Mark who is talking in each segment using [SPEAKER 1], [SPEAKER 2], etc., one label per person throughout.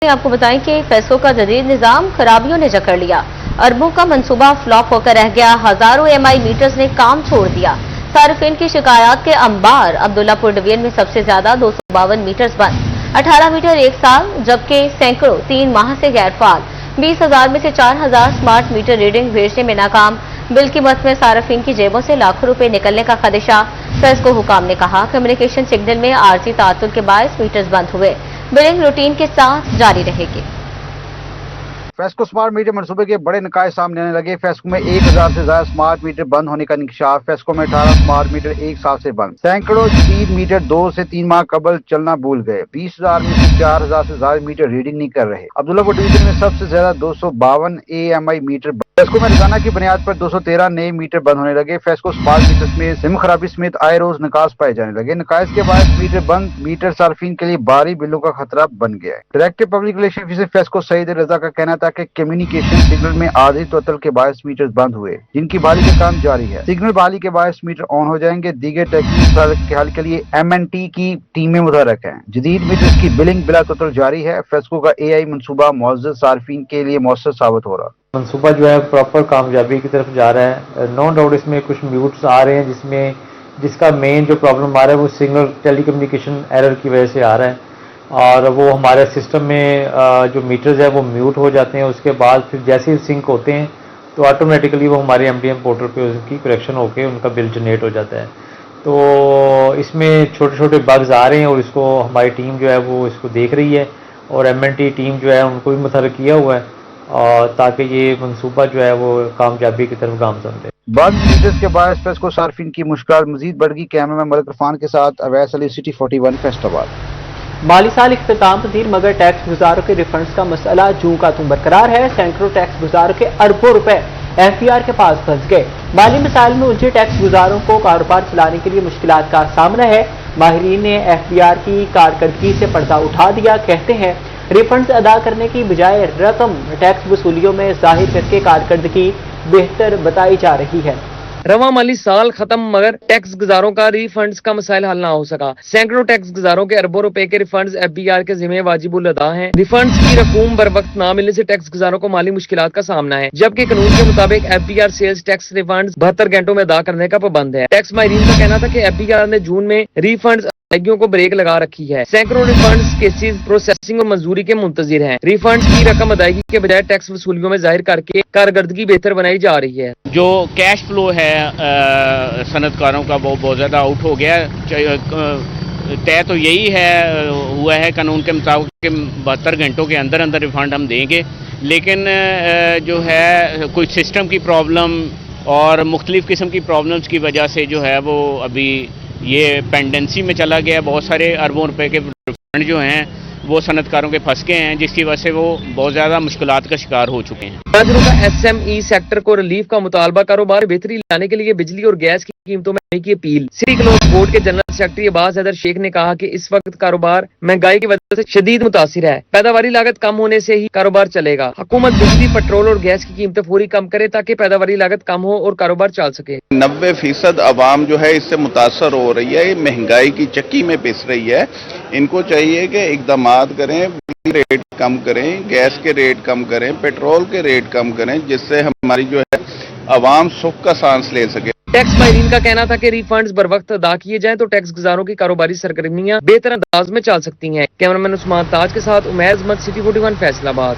[SPEAKER 1] आपको बताएं कि फेस्को का जदीद निजाम खराबियों ने जकड़ लिया। अरबों का मंसूबा फ्लॉप होकर रह गया। हजारों एमआई मीटर्स ने काम छोड़ दिया। सार्फिन की शिकायत के अंबार। अब्दुल्लापुर डिवीजन में सबसे ज्यादा 252 मीटर्स बंद, 18 मीटर एक साल, जबकि सैकड़ों 3 माह से गैर फाल। 20,000 में से 4,000 स्मार्ट मीटर रीडिंग भेजने में नाकाम। बिल की मद में सार्फिन की जेबों से लाखों रुपए निकलने का खदशा। फेस्को हुकाम ने कहा कम्युनिकेशन सिग्नल में आर्जी तातुल के बायस मीटर्स बंद हुए। बिलिंग रूटीन के साथ जारी रहेगी।
[SPEAKER 2] फेस्को स्मार्ट मीटर मनसूबे के बड़े नकाज सामने आने लगे। फेस्को में 1,000 से ज्यादा स्मार्ट मीटर बंद होने का इंकशाफ। फेस्को में 18 स्मार्ट मीटर एक साल से बंद। सैकड़ों जदीद मीटर 2 से 3 माह कबल चलना भूल गए। 20,000 में से 4,000 से ज्यादा मीटर रीडिंग नहीं कर रहे। अब्दुल्लापुर डिवीजन में सबसे ज्यादा 252 AMI मीटर। फेस्को में रोजाना की बुनियाद पर 213 नए मीटर बंद होने लगे। फेस्को स्मार्ट मीटर में सिम खराबी समेत आए रोज नकाज पाए जाने लगे। नकाज के बाद मीटर बंद मीटर सार्फिन के लिए भारी बिलों का खतरा बन गया है। Director public relation officer FESCO Saeed Raza का कहना था कि कम्युनिकेशन सिग्नल में आधी तोतल के बायस मीटर बंद हुए, जिनकी बहाली का काम जारी है। सिग्नल बहाली के बायस मीटर ऑन हो जाएंगे। दीगर टेक्निकल के हल के लिए MNT की टीमें मुतहरक हैं। जदीद मीटर की बिलिंग बिला तोतल जारी है। फेस्को का AI मनसूबा मुअज़्ज़ज़ सार्फिन के लिए मौसर साबित हो रहा।
[SPEAKER 3] मनसूबा जो है प्रॉपर कामयाबी की तरफ जा रहा है। नो डाउट इसमें कुछ म्यूट्स आ रहे हैं जिसका मेन जो प्रॉब्लम आ रहा है वो सिग्नल टेलीकम्युनिकेशन एरर की वजह से आ रहा है और वो हमारे सिस्टम में जो मीटर्स है वो म्यूट हो जाते हैं। उसके बाद फिर जैसे ही सिंक होते हैं तो ऑटोमेटिकली वो हमारे MDM पोर्टल पे उसकी करेक्शन होकर उनका बिल जनरेट हो जाता है। तो इसमें छोटे छोटे बग्स आ रहे हैं और इसको हमारी टीम जो है वो इसको देख रही है और MNT टीम जो है उनको भी मुतहर्रिक किया हुआ है और ताकि ये मनसूबा जो है वो कामयाबी की तरफ गामजन है।
[SPEAKER 2] बंद मीटर्स के बाद फेस्को सार्फिन की मुश्किल मजीद बढ़ गई। कैमरा में मलिक इरफान के साथ अवैस अली, सिटी 41 फैसलाबाद।
[SPEAKER 4] माली साल इख्तिताम पजीर मगर टैक्स गुजारों के रिफंड्स का मसला जूं का तुम बरकरार है। सैकड़ों टैक्स गुजारों के अरबों रुपए FBR के पास फंस गए। माली मसाइल में उलझे टैक्स गुजारों को कारोबार चलाने के लिए मुश्किलात का सामना है। माहिरीन ने FBR की कारकर्दगी से पर्दा उठा दिया। कहते हैं रिफंड्स अदा करने की बजाय रकम टैक्स वसूलियों में जाहिर करके कारकर्दगी बेहतर बताई जा रही है।
[SPEAKER 5] रवा माली साल खत्म मगर टैक्स गुजारों का रिफंड्स का मसाइल हल ना हो सका। सैकड़ों टैक्स गुजारों के अरबों रुपए के रिफंड्स FBR के जिम्मे वाजिबुल अदा हैं। रिफंड्स की रकूम बर वक्त ना मिलने से टैक्स गुजारों को माली मुश्किलात का सामना है, जबकि कानून के मुताबिक FBR सेल्स टैक्स रिफंड्स 72 घंटों में अदा करने का पाबंद है। टैक्स माहिरीन का कहना था कि FBR ने जून में रिफंड्स अदायगियों को ब्रेक लगा रखी है। सैकड़ों रिफंड्स केसेस प्रोसेसिंग और मंजूरी के मुंतजिर हैं। रिफंड्स की रकम अदायगी के बजाय टैक्स वसूलियों में जाहिर करके कारकर्दगी बेहतर बनाई जा रही है।
[SPEAKER 6] जो कैश फ्लो है सनतकारों का वो बहुत ज़्यादा आउट हो गया। तय तो यही है हुआ है कानून के मुताबिक 72 घंटों के अंदर अंदर रिफंड हम देंगे, लेकिन जो है कोई सिस्टम की प्रॉब्लम और मुख्तलिफ किस्म की प्रॉब्लम्स की वजह से जो है वो अभी ये पेंडेंसी में चला गया। बहुत सारे अरबों रुपए के रिफंड जो हैं वो सनतकारों के फंस गए हैं, जिसकी वजह से वो बहुत ज़्यादा मुश्किलात का शिकार हो चुके हैं।
[SPEAKER 5] ताजरों का SME सेक्टर को रिलीफ का मुतालबा। कारोबार बेहतरी लाने के लिए बिजली और गैस की कीमतों में की अपील। सिटी क्लोज बोर्ड के जनरल सेक्रेटरी अब्बास हैदर शेख ने कहा कि इस वक्त कारोबार महंगाई की वजह से शदीद मुतासिर है। पैदावारी लागत कम होने से ही कारोबार चलेगा। हुकूमत बिजली, पेट्रोल और गैस की कीमतें पूरी कम करे ताकि पैदावारी लागत कम हो और कारोबार चल सके।
[SPEAKER 7] 90% आवाम जो है इससे मुतासर हो रही है, महंगाई की चक्की में पिस रही है। इनको चाहिए कि इक़दामात करें, बिजली रेट कम करें, गैस के रेट कम करें, पेट्रोल के रेट कम करें, जिससे हमारी जो है आवाम सुख का सांस ले सके।
[SPEAKER 5] टैक्स माहिरीन का कहना था कि रिफंड्स बर वक्त अदा किए जाएं तो टैक्स गुजारों की कारोबारी सरगर्मियां बेहतर अंदाज में चल सकती हैं। कैमरामैन उस्मान ताज के साथ उमैर अहमद, सिटी 41 फैसलाबाद।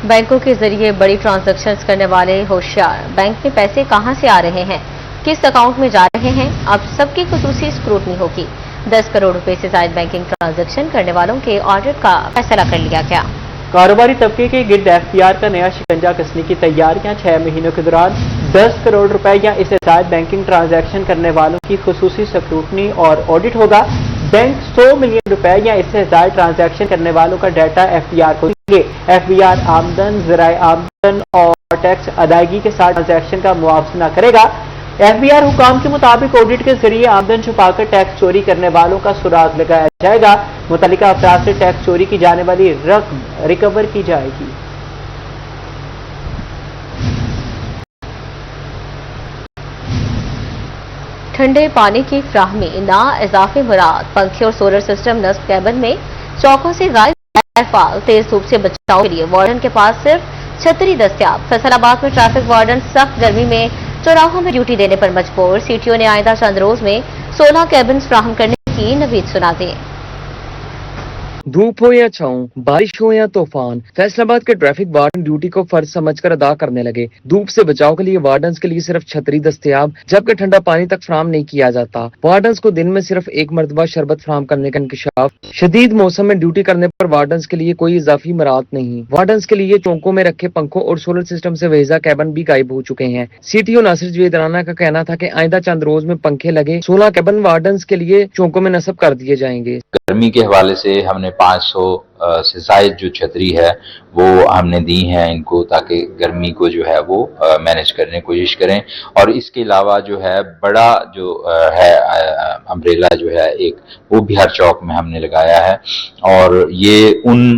[SPEAKER 1] बैंकों के जरिए बड़ी ट्रांजैक्शंस करने वाले होशियार। बैंक में पैसे कहां से आ रहे हैं, किस अकाउंट में जा रहे हैं, अब सबकी खुसूसी स्क्रूटनी होगी। 10 करोड़ रुपए से ज्यादा बैंकिंग ट्रांजैक्शन करने वालों के ऑडिट का फैसला कर लिया गया।
[SPEAKER 4] कारोबारी तबके के गिर्द FBR का नया शिकंजा कसने की तैयारियां। 6 महीनों के दौरान 10 करोड़ रुपए या इससे ज्यादा बैंकिंग ट्रांजैक्शन करने वालों की खुसूसी स्क्रूटनी और ऑडिट होगा। बैंक 100 मिलियन रुपए या इससे ज्यादा ट्रांजैक्शन करने वालों का डाटा FBR को देंगे। FBR आमदन, ज़राए आमदन और टैक्स अदायगी के साथ ट्रांजैक्शन का मुआवजा करेगा। FBR हुकाम के मुताबिक ऑडिट के जरिए आमदन छुपाकर टैक्स चोरी करने वालों का सुराग लगाया जाएगा। मुतल्लिका अफराद से टैक्स चोरी की जाने वाली रकम रिकवर की जाएगी।
[SPEAKER 1] ठंडे पानी की फ्राहमी ना इजाफे मुराद। पंखे और सोलर सिस्टम नस्ब कैबिन में चौकों से गायब। फाल तेज धूप से बचाव के लिए वार्डन के पास सिर्फ छतरी दस्तियाब। फैसलाबाद में ट्रैफिक वार्डन सख्त गर्मी में चौराहों में ड्यूटी देने पर मजबूर। सीटीओ ने आइंदा चंद रोज में 16 केबिन्स फ्राहम करने की नवीद सुना दी।
[SPEAKER 5] धूप हो या छाँव, बारिश हो या तूफान, फैसलाबाद के ट्रैफिक वार्डन ड्यूटी को फर्ज समझकर अदा करने लगे। धूप से बचाव के लिए वार्डन्स के लिए सिर्फ छतरी दस्तयाब, जबकि ठंडा पानी तक फराहम नहीं किया जाता। वार्डन्स को दिन में सिर्फ एक मरतबा शरबत फराहम करने का इंकशाफ। शदीद मौसम में ड्यूटी करने पर वार्डन्स के लिए कोई इजाफी मराहत नहीं। वार्डन्स के लिए चौकों में रखे पंखों और सोलर सिस्टम से वेजा कैबन भी गायब हो चुके हैं। सीटीओ नासिर जवेद राना का कहना था कि आइंदा चंद रोज में पंखे लगे 16 कैबन वार्डन्स के लिए चौकों में नस्ब कर दिए जाएंगे।
[SPEAKER 8] गर्मी के हवाले से हमने 500 से जायद जो छतरी है वो हमने दी है इनको, ताकि गर्मी को जो है वो मैनेज करने की कोशिश करें। और इसके अलावा जो है बड़ा जो है अम्ब्रेला जो है एक, वो भी हर चौक में हमने लगाया है। और ये उन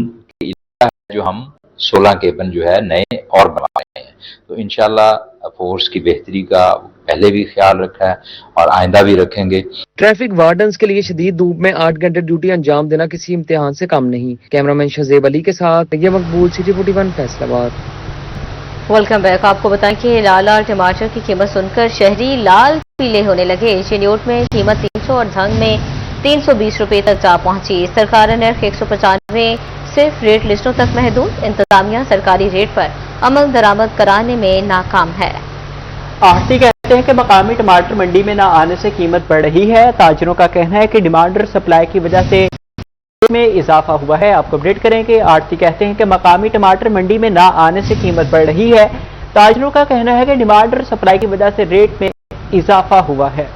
[SPEAKER 8] जो हम 16 केबन जो है नए और बनवा रहे हैं, तो इंशाल्लाह फोर्स की बेहतरी का पहले भी ख्याल रखा है और आइंदा भी रखेंगे।
[SPEAKER 5] ट्रैफिक वार्डन्स के लिए शदीद धूप में 8 घंटे ड्यूटी अंजाम देना किसी इम्तिहान से कम नहीं। कैमरामैन शजेब अली के साथ ये मकबूल, सिटी 41 फैसलाबाद।
[SPEAKER 1] Welcome back. आपको बताएं कि लाल लाल टमाटर की कीमत सुनकर शहरी लाल पीले होने लगे। चिन्योट में कीमत 300 और धंग में 320 रुपए तक जा पहुंची। सरकार ने नर्ख 195 सिर्फ रेट लिस्टों तक महदूद। इंतजामिया सरकारी रेट पर अमल दरामद कराने में नाकाम है।
[SPEAKER 4] आढ़ती कहते हैं कि मकामी टमाटर मंडी में न आने से कीमत बढ़ रही है। ताजरों का कहना है कि डिमांड और सप्लाई की वजह से में इजाफा हुआ है। आपको अपडेट करें कि आढ़ती कहते हैं कि मकामी टमाटर मंडी में न आने से कीमत बढ़ रही है। ताजरों का कहना है कि डिमांड और सप्लाई की वजह से रेट में इजाफा हुआ है।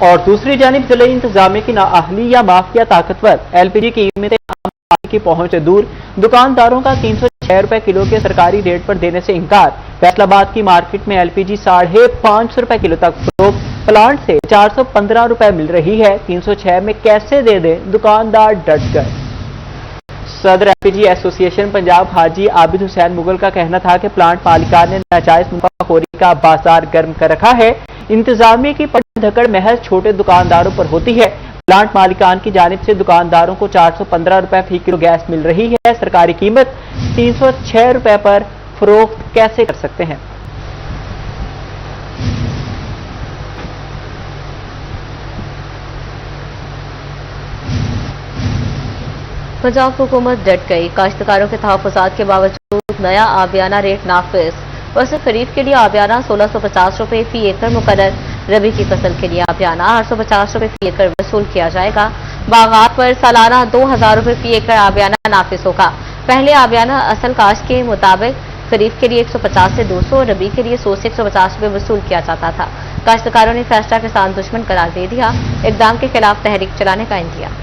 [SPEAKER 4] और दूसरी जानिब जिले इंतजामिया की नाअहली या माफिया ताकतवर एलपीजी की कीमतें की पहुंच से दूर। दुकानदारों का 306 रुपए किलो के सरकारी रेट पर देने से इनकार। फैसलाबाद की मार्केट में एलपीजी 550 रुपए किलो तक फरोख्त, प्लांट से 415 रुपए मिल रही है। 306 में कैसे दे दें, दुकानदार डट गए। सदर एलपीजी एसोसिएशन पंजाब हाजी आबिद हुसैन मुगल का कहना था कि प्लांट मालिकान ने नाजायज मुनाफाखोरी का बाजार गर्म कर रखा है। इंतजामिया की धकड़ महज छोटे दुकानदारों पर होती है। प्लांट मालिकान की जानिब से दुकानदारों को 415 रुपए फी किलो गैस मिल रही है। सरकारी कीमत 306 रुपए पर फरोख्त कैसे कर सकते हैं।
[SPEAKER 1] पंजाब हुकूमत डट गई। काश्तकारों के तहफ़्फ़ुज़ात के बावजूद नया आबियाना रेट नाफिज। फसल खरीफ के लिए आबियाना 1650 रुपए फी एकड़ मुकर्रर। रबी की फसल के लिए आबियाना 850 रुपए फी एकड़ वसूल किया जाएगा। बागात पर सालाना 2000 रुपए फी एकड़ आबियाना नाफिज होगा। पहले आबियाना असल काश्त के मुताबिक खरीफ के लिए 150 से 200 और रबी के लिए 100 से 150 रुपए वसूल किया जाता था। काश्तकारों ने फैसला किसान दुश्मन करार दे दिया। इक़दाम के खिलाफ तहरीक चलाने का इंदिया।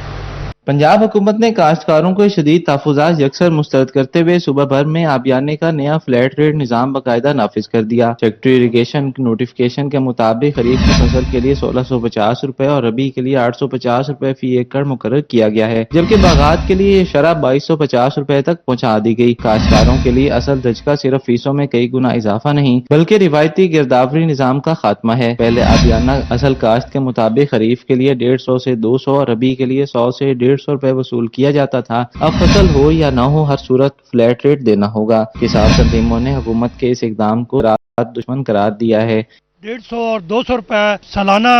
[SPEAKER 9] पंजाब हुकूमत ने काश्तकारों को शदीद तहफ़्फ़ुज़ात यकसर मुस्तरद करते हुए सूबा भर में आबियाने का नया फ्लैट रेट निज़ाम बाकायदा नाफिज कर दिया। सेक्रेटरी इरिगेशन के नोटिफिकेशन के मुताबिक खरीफ की फसल के लिए 1650 रुपए और रबी के लिए 850 रुपए फी एकड़ मुकर्रर किया गया है, जबकि बागात के लिए शरह 2250 रुपए तक पहुँचा दी गई। काश्तकारों के लिए असल दचका सिर्फ फीसों में कई गुना इजाफा नहीं बल्कि रिवायती गिरदावरी निज़ाम का खात्मा है। पहले आबियाना असल काश्त के मुताबिक खरीफ के लिए 150 से 200 और रबी के लिए 100 से 150 रुपए वसूल किया जाता था। अब फसल हो या न हो हर सूरत फ्लैट रेट देना होगा। किसान तंजीमों ने हुकूमत के इस इकदाम को रात दुश्मन करार दिया है।
[SPEAKER 10] 150 और 200 रुपए सालाना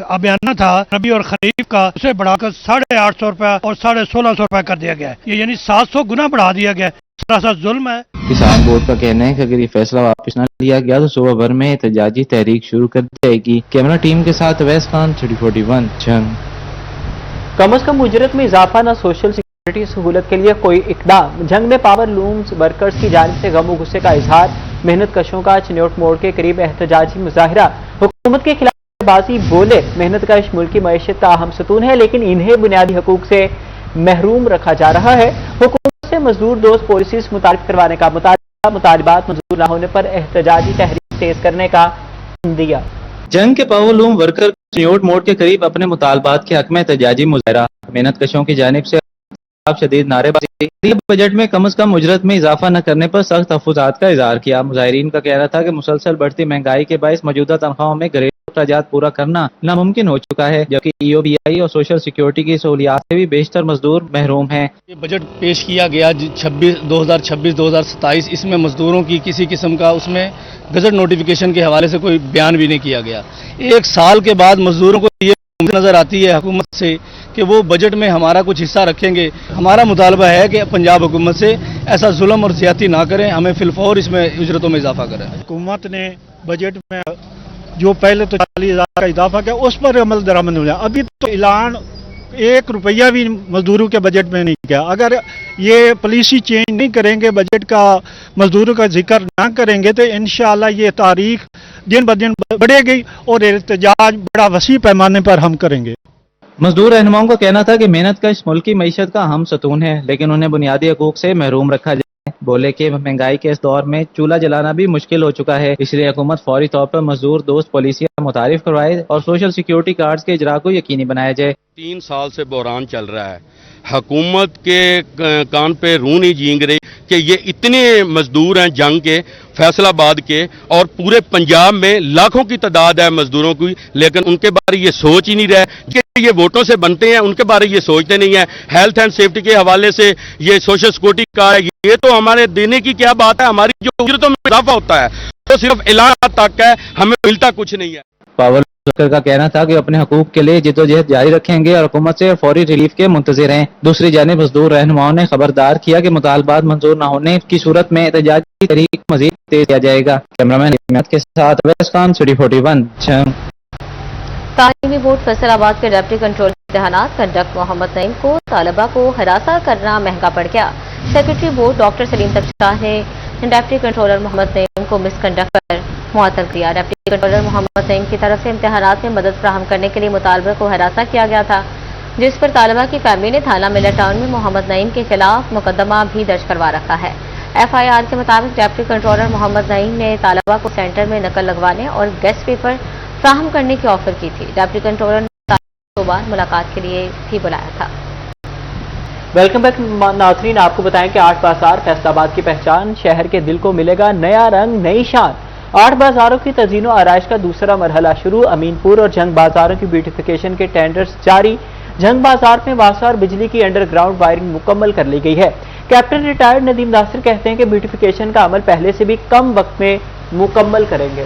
[SPEAKER 10] आबियाना था रबी और खरीफ का, उसे बढ़ाकर 850 रुपए और 1650 रुपए कर दिया गया है। ये यानी 700 गुना बढ़ा दिया गया है। सरासर जुल्म है।
[SPEAKER 9] किसान बोर्ड का कहना है कि अगर ये फैसला वापस न लिया गया तो सूबा भर में एहतजाजी तहरीक शुरू कर दी जाएगी। कैमरा टीम के साथ अवैस खान, 41 जंग।
[SPEAKER 4] कम अज कम उजरत में इजाफा न सोशल सिक्योरिटी सहूलत के लिए कोई इकदाम। जंग में पावर लूम्स वर्कर्स की जानिब से गम गुस्से का इजहार। मेहनत कशों का चिन्योट मोड़ के करीब एहतजाजी मुजाहिरा। हुकूमत के खिलाफ बाजी बोले। मेहनत कश मुल्क की मईशत का अहम सतून है, लेकिन इन्हें बुनियादी हकूक से महरूम रखा जा रहा है। हुकूमत से मजदूर दोस्त पॉलिसीज मुतारिफ करवाने का मुतालिबात मंजूर न होने पर एहतजाजी तहरीक तेज करने का दिया।
[SPEAKER 9] जंग के पावरलूम वर्कर चिन्योट मोड़ के करीब अपने मुतालबात के हक में एहतजाजी मुजाहिरा। मेहनत कशों की जानिब से शदीद नारेबाजी। बजट में कम अज कम उजरत में इजाफा न करने पर सख्त तहफ़्फ़ुज़ात का इजहार किया। मुजाहिरीन का कहना था कि मुसलसल बढ़ती महंगाई के बायस मौजूदा तनख्वाहों में घरेलू अखराजात पूरा करना नामुमकिन हो चुका है, जबकि EOBI और सोशल सिक्योरिटी की सहूलियात से भी बेशतर मजदूर महरूम हैं।
[SPEAKER 11] ये बजट पेश किया गया 2026-2027, इसमें मजदूरों की किसी किस्म का उसमें गजट नोटिफिकेशन के हवाले से कोई बयान भी नहीं किया गया। एक साल के बाद मजदूरों को ये नजर आती है हुकूमत से कि वो बजट में हमारा कुछ हिस्सा रखेंगे। हमारा मुतालबा है कि पंजाब हुकूमत से ऐसा जुल्म और ज्यादती ना करें, हमें फिलफौर इसमें उजरतों में इजाफा करें।
[SPEAKER 10] हुकूमत ने बजट में जो पहले तो 40,000 का इजाफा किया उस पर अमल दरामद हो जाए। अभी तो ऐलान 1 रुपया भी मजदूरों के बजट में नहीं किया। अगर ये पॉलिसी चेंज नहीं करेंगे, बजट का मजदूरों का जिक्र ना करेंगे तो इंशाअल्लाह ये तारीख दिन ब दिन बढ़ेगी और एहतजाज बड़ा वसी पैमाने पर हम करेंगे।
[SPEAKER 9] मजदूर रहनुमाओं का कहना था कि मेहनत का इस मुल्क की मईशत का हम सतून है, लेकिन उन्हें बुनियादी हकूक से महरूम रखा जाए। बोले कि महंगाई के इस दौर में चूल्हा जलाना भी मुश्किल हो चुका है, इसलिए हुकूमत फौरी तौर पर मजदूर दोस्त पॉलिसियां मुतारिफ करवाए और सोशल सिक्योरिटी कार्ड्स के इजरा को यकीनी बनाया जाए।
[SPEAKER 12] 3 साल से बहरान चल रहा है, हुकूमत के कान पे रूह नहीं झींग रही कि ये इतने मजदूर हैं जंग के, फैसलाबाद के, और पूरे पंजाब में लाखों की तादाद है मजदूरों की, लेकिन उनके बारे ये सोच ही नहीं रहे कि ये वोटों से बनते हैं, उनके बारे ये सोचते नहीं है। हेल्थ एंड सेफ्टी के हवाले से ये सोशल सिक्योरिटी कार्ड, ये तो हमारे देने की क्या बात है, हमारी जो उजरतों में इजाफा होता है तो सिर्फ ऐलान तक है, हमें मिलता कुछ नहीं है।
[SPEAKER 9] पावर का कहना था कि अपने हकूक के लिए जिद्दोजहद जारी रखेंगे और हुकूमत से फौरी रिलीफ के मुंतजिर हैं। दूसरी जानिब मजदूर रहनुमाओं ने खबरदार किया कि मुतालबात मंजूर न होने की सूरत में एहतजाज की तहरीक मजीद तेज किया जाएगा। कैमरामैन के साथ अवैस खान, सिटी 41।
[SPEAKER 1] तालीमी बोर्ड फैसलाबाद के डिप्टी कंट्रोलर इम्तिहानात कंडक्ट मोहम्मद नईम को तालबा को हरासा करना महंगा पड़ गया। Secretary board doctor Saleem Tabshah ने डिप्टी कंट्रोलर मोहम्मद नईम को मिसकंडक्ट कर मुअत्तल किया। डिप्टी कंट्रोलर मोहम्मद नईम की तरफ से इम्तिहानात में मदद फराहम करने के लिए मुतालबे को हरासा किया गया था, जिस पर तालबा की फैमिली ने थाना मिलर टाउन में मोहम्मद नईम के खिलाफ मुकदमा भी दर्ज करवा रखा है। FIR के मुताबिक डिप्टी कंट्रोलर मोहम्मद नईम ने तालबा को सेंटर में नकल लगवाने और गेस्ट पेपर फराहम करने की ऑफर की थी। डिप्टी कंट्रोलर ने 2 बार मुलाकात के लिए भी बुलाया था।
[SPEAKER 4] वेलकम बैक नाज़रीन, आपको बताएं कि 8 बाजार फैसलाबाद की पहचान, शहर के दिल को मिलेगा नया रंग, नई शान। 8 बाजारों की तज़ीन और आराइश का दूसरा मरहला शुरू। अमीनपुर और जंग बाजारों की ब्यूटिफिकेशन के टेंडर्स जारी। जंग बाजार में वासा और बिजली की अंडरग्राउंड वायरिंग मुकम्मल कर ली गई है। कैप्टन रिटायर्ड नदीम नासिर कहते हैं कि ब्यूटिफिकेशन का अमल पहले से भी कम वक्त में मुकम्मल करेंगे।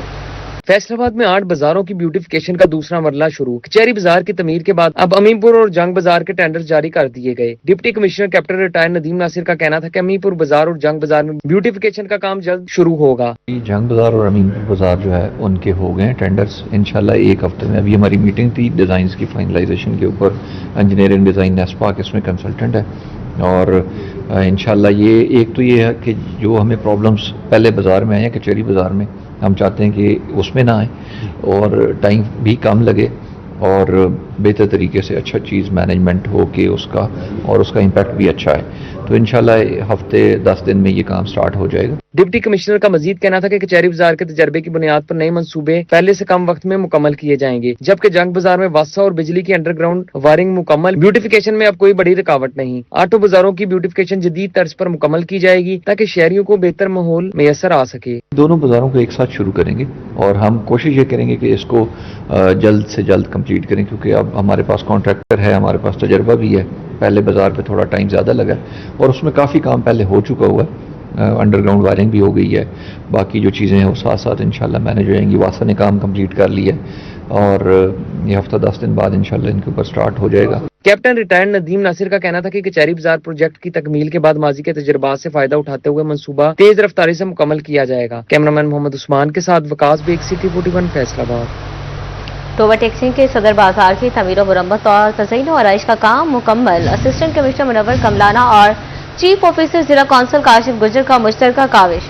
[SPEAKER 5] फैसलाबाद में 8 बाजारों की ब्यूटिफिकेशन का दूसरा मरला शुरू। कचहरी बाजार की तमीर के बाद अब अमीनपुर और जंग बाजार के टेंडर जारी कर दिए गए। Deputy commissioner captain retired Nadeem Nasir का कहना था कि अमीनपुर बाजार और जंग बाजार में ब्यूटिफिकेशन का काम जल्द शुरू होगा।
[SPEAKER 13] जंग बाजार और अमीनपुर बाजार जो है उनके हो गए टेंडर्स इंशाल्लाह 1 हफ्ते में। अभी हमारी मीटिंग थी डिजाइन की फाइनलाइजेशन के ऊपर। इंजीनियरिंग डिजाइन नेस्पाक इसमें कंसल्टेंट है और इंशाल्लाह ये एक तो ये है कि जो हमें प्रॉब्लम्स पहले बाजार में आए हैं कचहरी बाजार में, हम चाहते हैं कि उसमें ना आए और टाइम भी कम लगे और बेहतर तरीके से अच्छा चीज़ मैनेजमेंट हो कि उसका और उसका इम्पैक्ट भी अच्छा है। तो इंशाल्लाह हफ्ते 10 दिन में ये काम स्टार्ट हो जाएगा।
[SPEAKER 5] डिप्टी कमिश्नर का मजीद कहना था कि कचहरी बाजार के तजर्बे की बुनियाद पर नए मंसूबे पहले से कम वक्त में मुकम्मल किए जाएंगे, जबकि जंग बाजार में वासा और बिजली की अंडरग्राउंड वायरिंग मुकम्मल। ब्यूटिफिकेशन में अब कोई बड़ी रुकावट नहीं। 8 बाजारों की ब्यूटिफिकेशन जदीद तर्ज पर मुकम्मल की जाएगी ताकि शहरियों को बेहतर माहौल मैसर आ सके।
[SPEAKER 13] दोनों बाजारों को एक साथ शुरू करेंगे और हम कोशिश ये करेंगे कि इसको जल्द से जल्द कंप्लीट करें, क्योंकि अब हमारे पास कॉन्ट्रैक्टर है, हमारे पास तजर्बा भी है। पहले बाजार पे थोड़ा टाइम ज़्यादा लगा और उसमें काफ़ी काम पहले हो चुका हुआ है। अंडरग्राउंड वायरिंग भी हो गई है, बाकी जो चीज़ें हैं वो साथ साथ इंशाल्लाह मैनेज हो जाएंगी। वासा ने काम कंप्लीट कर लिया और ये हफ्ता 10 दिन बाद इंशाल्लाह इनके ऊपर स्टार्ट हो जाएगा।
[SPEAKER 5] कैप्टन रिटायर्ड नदीम नासिर का कहना था कि कचहरी बाजार प्रोजेक्ट की तकमील के बाद माजी के तजर्बात से फायदा उठाते हुए मंसूबा तेज रफ्तारी से मुकम्मल किया जाएगा। कैमरामैन मोहम्मद उस्मान के साथ वकास बेग, सिटी 41 फैसलाबाद।
[SPEAKER 1] तो ओवरटेक्सिंग के सदर बाजार की तमीर मुरम्मत और तज़ीन और आराइश का काम मुकम्मल। असिस्टेंट कमिश्नर मुनव्वर कमलाना और चीफ ऑफिसर जिला कौंसिल काशिफ गुजर का मुश्तरका काविश।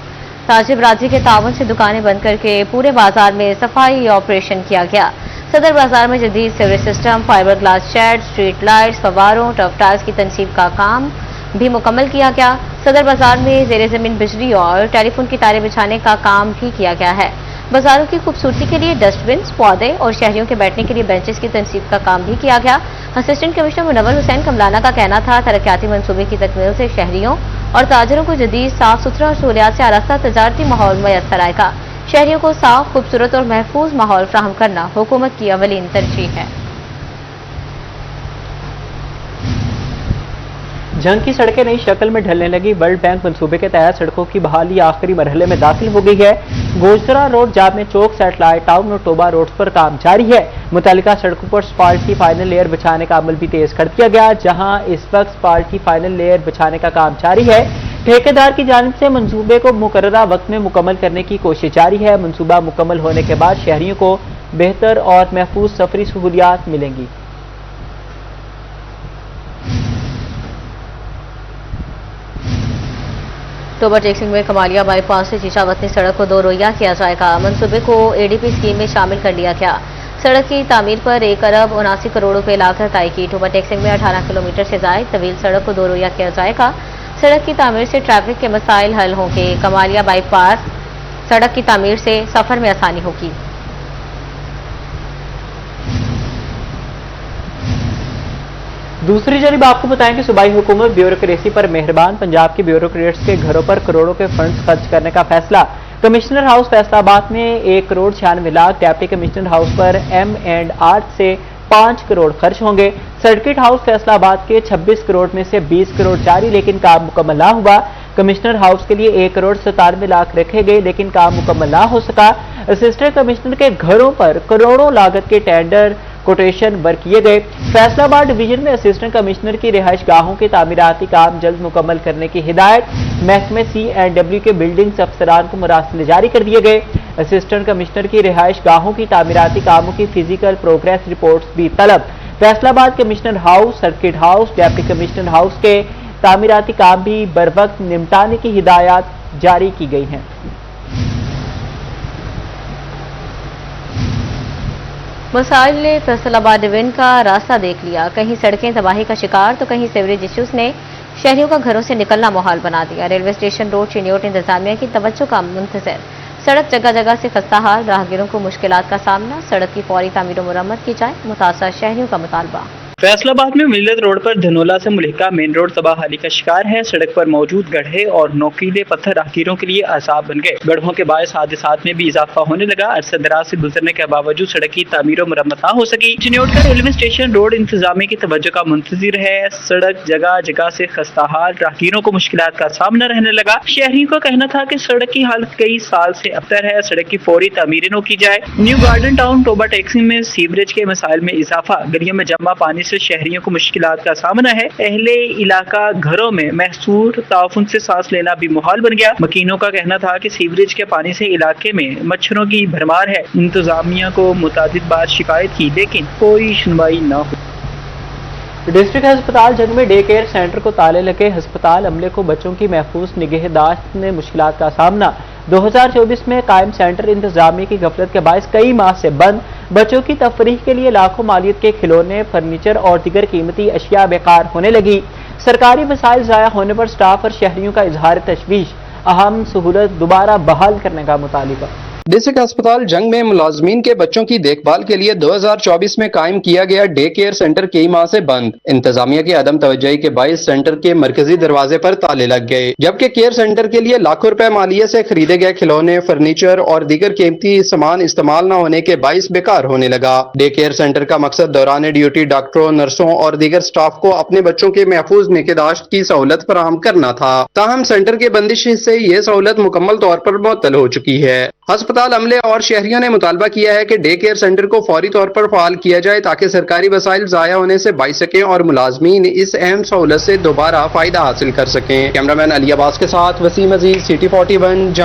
[SPEAKER 1] ताजिब राजी के ताउन से दुकानें बंद करके पूरे बाजार में सफाई ऑपरेशन किया गया। सदर बाजार में जदीद sewerage system, fibre glass shed, street lights, फवारों, टफ टाइल्स की तनसीब का काम भी मुकम्मल किया गया। सदर बाजार में ज़ेरे ज़मीन बिजली और टेलीफोन की तारें बिछाने का काम भी किया गया है। बाजारों की खूबसूरती के लिए डस्टबिन, पौधे और शहरियों के बैठने के लिए बेंचेस की तनसीब का काम भी किया गया। असिस्टेंट कमिश्नर मुनव्वर हुसैन कमलाना का कहना था तरक्याती मंसूबे की तकमील से शहरियों और ताजरों को जदीद साफ सुथरा और सहूलियात से आरास्ता तजारती माहौल मैसर आएगा। शहरियों को साफ, खूबसूरत और महफूज माहौल फराहम करना हुकूमत की अवलीन तरजीह है।
[SPEAKER 4] जंग की सड़कें नई शक्ल में ढलने लगी। वर्ल्ड बैंक मंसूबे के तहत सड़कों की बहाली आखिरी मरहले में दाखिल हो गई है। गोजरा रोड, जामे चौक, सैटेलाइट टाउन और टोबा रोड पर काम जारी है। मुतल्लिका सड़कों पर स्पाल्ट की फाइनल लेयर बिछाने का अमल भी तेज कर दिया गया, जहां इस वक्त स्पाल्ट की फाइनल लेयर बिछाने का काम जारी है। ठेकेदार की जानिब से मंसूबे को मुकर्ररा वक्त में मुकम्मल करने की कोशिश जारी है। मंसूबा मुकम्मल होने के बाद शहरियों को बेहतर और महफूज सफरी सहूलियात मिलेंगी।
[SPEAKER 1] टोबा टेक्सिंग में कमालिया बाईपास से चीचावतनी सड़क को 2 रोइया किया जाएगा। मंसूबे को एडीपी स्कीम में शामिल कर लिया गया। सड़क की तामीर पर 1 अरब 79 करोड़ रुपए लागत आएगी। टोबा टेक्सिंग में 18 किलोमीटर से जायद तवील सड़क को 2 रोइया किया जाएगा। सड़क की तामीर से ट्रैफिक के मसाइल हल होंगे। कमालिया बाईपास सड़क की तामीर से सफर में आसानी होगी।
[SPEAKER 4] दूसरी जानब आपको बताएं कि सूबाई हुकूमत ब्यूरोक्रेसी पर मेहरबान। पंजाब के ब्यूरोक्रेट्स के घरों पर करोड़ों के फंड्स खर्च करने का फैसला। कमिश्नर हाउस फैसलाबाद में 1 crore 96 lakh, deputy commissioner house पर M&R से 5 करोड़ खर्च होंगे। सर्किट हाउस फैसलाबाद के 26 करोड़ में से 20 करोड़ जारी, लेकिन काम मुकम्मल ना हुआ। कमिश्नर हाउस के लिए 1 करोड़ 97 लाख रखे गए, लेकिन काम मुकम्मल ना हो सका। असिस्टेंट कमिश्नर के घरों पर करोड़ों लागत के टेंडर कोटेशन वर्क किए गए। फैसलाबाद डिवीजन में असिस्टेंट कमिश्नर की रिहाइश गाहों के तामीराती काम जल्द मुकम्मल करने की हिदायत। महकमे C&W के बिल्डिंग्स अफसरान को मरासिल जारी कर दिए गए। असिस्टेंट कमिश्नर की रिहाइश गाहों की तामीराती कामों की फिजिकल प्रोग्रेस रिपोर्ट्स भी तलब। Faisalabad commissioner house, circuit house, deputy commissioner house के तामीराती काम भी बरवक्त निपटाने की हिदायत जारी की गई हैं।
[SPEAKER 1] मसाइल ने फैसलाबाद डिवीजन का रास्ता देख लिया। कहीं सड़कें तबाही का शिकार तो कहीं सीवरेज इश्यूज ने शहरियों का घरों से निकलना मुहाल बना दिया। रेलवे स्टेशन रोड चिन्योट इंतजामिया की तवज्जो का मुंतजर। सड़क जगह जगह से खस्ता हाल, राहगीरों को मुश्किलात का सामना। सड़क की फौरी तामीर और मुरम्मत की जाए, मुतासर शहरियों का मुतालबा।
[SPEAKER 4] फैसलाबाद में मिल्लत रोड पर धनोला से मुल्हिका मेन रोड तबाहाली का शिकार है। सड़क पर मौजूद गड्ढे और नोकीले पत्थर राहगीरों के लिए असाब बन गए। गड्ढों के बायस हादसात में भी इजाफा होने लगा। अरसे दराज से गुजरने के बावजूद सड़क की तामीर और मुरम्मत ना हो सकी। चिन्योट का रेलवे स्टेशन रोड इंतजामिया की तवज्जो का मुंतजिर है। सड़क जगह जगह से खस्ता हाल, राहगीरों को मुश्किलात का सामना रहने लगा। शहरियों का कहना था कि सड़क की हालत कई साल से अबतर है, सड़क की फौरी तामीर न की जाए। न्यू गार्डन टाउन टोबा टेक्सिंग में सीवरेज के मसाइल में इजाफा। गलियों में जमा पानी से शहरियों को मुश्किलात का सामना है। अहले इलाका घरों में महसूर ताउफुन से सांस लेना भी मुहाल बन गया। मकीनों का कहना था कि सीवरेज के पानी से इलाके में मच्छरों की भरमार है। इंतजामिया को मुतादिद बार शिकायत की, लेकिन कोई सुनवाई न हुई। डिस्ट्रिक्ट अस्पताल जंग में डे केयर सेंटर को ताले लगे। अस्पताल अमले को बच्चों की महफूज निगहदाश्त में मुश्किलात का सामना। 2024 में कायम सेंटर इंतजामिया की गफलत के बायस कई माह से बंद। बच्चों की तफरीह के लिए लाखों मालियत के खिलौने, फर्नीचर और दीगर कीमती अशिया बेकार होने लगी। सरकारी वसाइल ज़ाया होने पर स्टाफ और शहरियों का इजहार तशवीश। अहम सहूलत दोबारा बहाल करने का मुतालिबा।
[SPEAKER 14] डिस्ट्रिक्ट अस्पताल जंग में मुलाजमीन के बच्चों की देखभाल के लिए 2024 में कायम किया गया डे केयर सेंटर कई माह से बंद। इंतजामिया की अदम तवज्जोही के बायस सेंटर के मरकजी दरवाजे पर ताले लग गए, जबकि केयर सेंटर के लिए लाखों रुपए मालियत से खरीदे गए खिलौने, फर्नीचर और दीगर कीमती सामान इस्तेमाल न होने के बायस बेकार होने लगा। डे केयर सेंटर का मकसद दौरान ड्यूटी डॉक्टरों, नर्सों और दीगर स्टाफ को अपने बच्चों के महफूज निगहदाश्त की सहूलत फराहम करना था। ताहम सेंटर के बंदिश से ये सहूलत मुकम्मल तौर पर मुअत्तल हो चुकी है। अस्पताल अमले और शहरियों ने मुतालबा किया है कि डे केयर सेंटर को फौरी तौर पर फाल किया जाए ताकि सरकारी वसाइल ज़ाया होने से बच सकें और मुलाजमीन इस अहम सहूलत से दोबारा फायदा हासिल कर सकें। कैमरामैन अली अब्बास के साथ वसीम अजीज, सिटी 41।